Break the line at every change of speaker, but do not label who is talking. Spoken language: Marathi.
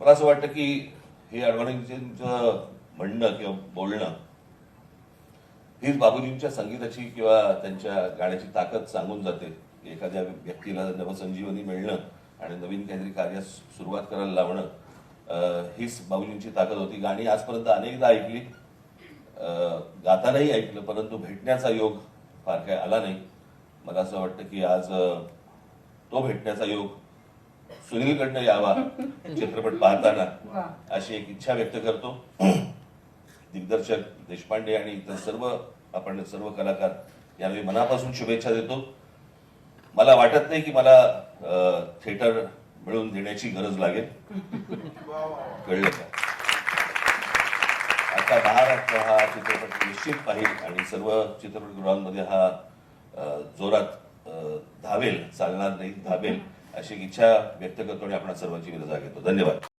मला असं वाटतं की हे अडवाणींचं म्हणणं किंवा बोलणं हीच बाबूजींच्या संगीताची किंवा त्यांच्या गाण्याची ताकद सांगून जाते. एखाद्या व्यक्तीला नवसंजीवनी मिळणं आणि नवीन काहीतरी कार्यास सुरुवात करायला लावणं हीच बाबूजींची ताकद होती. गाणी आजपर्यंत अनेकदा ऐकली, गातानाही ऐकलं, परंतु भेटण्याचा योग फार काय आला नाही. मला असं वाटतं की आज तो भेटण्याचा योग सुनीलकडनं यावा चित्रपट पाहताना, अशी एक इच्छा व्यक्त करतो. दिग्दर्शक देशपांडे आणि इतर आपण सर्व कलाकार यांना मनापासून शुभेच्छा देतो. मला वाटत नाही की मला थिएटर मिळवून देण्याची गरज लागेल. कळलं का? आता महाराष्ट्र हा चित्रपट निश्चित पाहिजे आणि सर्व चित्रपटगृहांमध्ये हा जोरात धावेल, चालणार नाही, धावेल, अशी इच्छा व्यक्त करतो आणि आपण सर्वांची रजा घेतो. धन्यवाद.